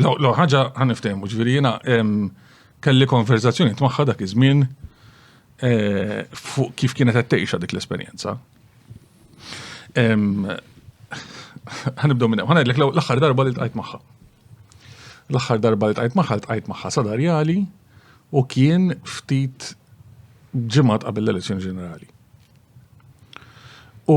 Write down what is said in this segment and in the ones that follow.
Lo ħaġa ħaniftehmu, ġifieri jiena kelli konverzazzjoni magħha dak iż-żmien fuq kif kienet qed tgħixha dik l-esperjenza. Ħanibdew minn hemm, ħanajdlek l-aħħar darba li ltqajt magħha. L-aħħar darba li ltqajt magħha sadarjali u kien ftit ġimgħat qabel l-elezzjoni ġenerali. U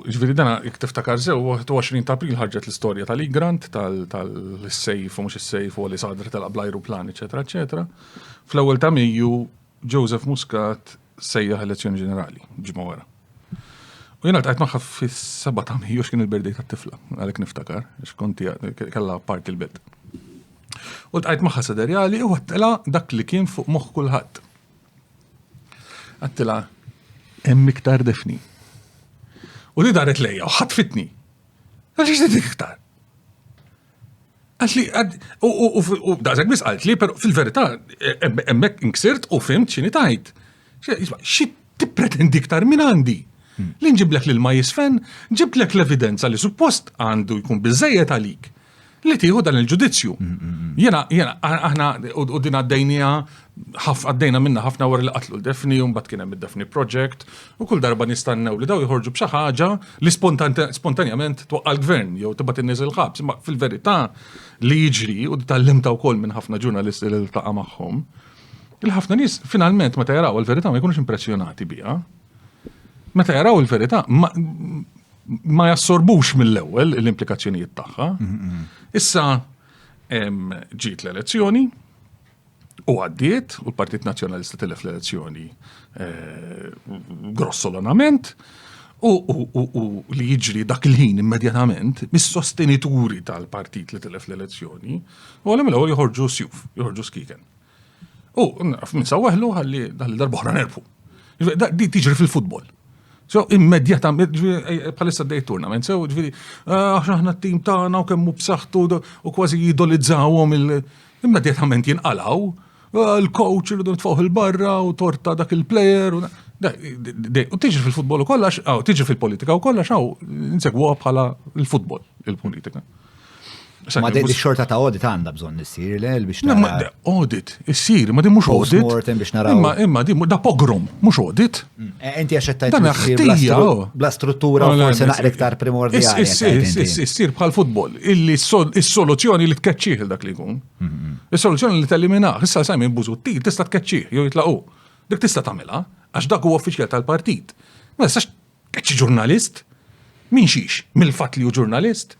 ġifieri dana jekk tiftakar sew 21 ta' April ħarġet l-istorja tal-Grant tal-sejf u mhux is-sejf u li sadret telqa' bl-ajruplan, eċetera, eċetera. Fl-ewwel ta' Mejju Joseph Muscat sejjaħ elezzjoni ġenerali ġimgħa wara. U jiena ltqajt magħha fis-7 ta' Mejju x'kien il-birthday tat-tifla, għalhekk niftakar, għax konti kellha party l-belt. U ltqajt magħha sadarjali u għattilha dak li kien fuq moħħ kulħadd. Għattilha hemm iktar defni. U li daret lejja u ħatfitni. Għaliex dik iktar? Għaxli, u dażek bis qalt li, pero fil-verità hemmhekk inksirt u fimt x'inhi tajt. Xi tippretendi iktar minn għandi? Li nġiblek lil ma jisfen, ġiblek l-evidenza li suppost għandu jkun biżejjed għalik li tieħu dan il-ġudizzju. Jiena aħna u din għaddejna minna ħafna wara li qatlu l-Defni u mbagħad kien hemm id-Defni Project u kull darba nistennew li daw joħorġu b'xi ħaġa li spontanjament twaqqa l-gvern jew tibgħat inniż il-ħabs. Imma fil-verità li jiġri u tallimta wkoll minn ħafna ġurnalisti li ltaqa' magħhom. Il-ħafna nies finalment meta jaraw il-verità ma jkunux impressjonati biha. Meta jaraw il-verità ma jassorbux mill-ewwel l-implikazzjonijiet tagħha. Issa ġiet l-elezzjoni u għaddiet u l-Partit Nazzjonalista tilef l-elezzjoni grossolanament u li jiġri dak il-ħin immedjatament mis-sostenituri tal-partit li tilef l-elezzjoni u għalhom l-ewwel joħorġu sjuf, joħorġu skiken. U minn sawwaħlu ħalli darba oħra nerfu. Di tiġri fil-futbol. So, immedjatament, bħalissa d-dej tournament, so, ġviri, aħna t-tim tagħna u kemmu b'saħħtu u kważi jidolizzawhom immedjatament jinqalgħu, l-coach irridu nitfgħu il-barra u torta dak il-plejer u tiġri fil-futbol u kollax, tiġri fil-politika u kollax, insegwuha bħala il-futbol, il-politika. Ma di xorta ta' audit għandha bżonn issir biex nara. Audit, issir, ma di mhux audit. Postmortem biex naraw. Imma di da pogrom, mhux audit. Inti għax qed bla struttura u forsi naqra iktar primordjali. Issir bħal futbol, illi is-soluzzjoni li tkeċċih dak li jkun. Is-soluzzjoni li telliminah, issa Simon Bużuttil tista' tkeċċih jew jitlaqgħu. Dik tista' tagħmilha għax dak huwa uffiċjal tal-partit. Ma tistax tkeċċi ġurnalist? Min xiex? Mill-fatt li hu ġurnalist?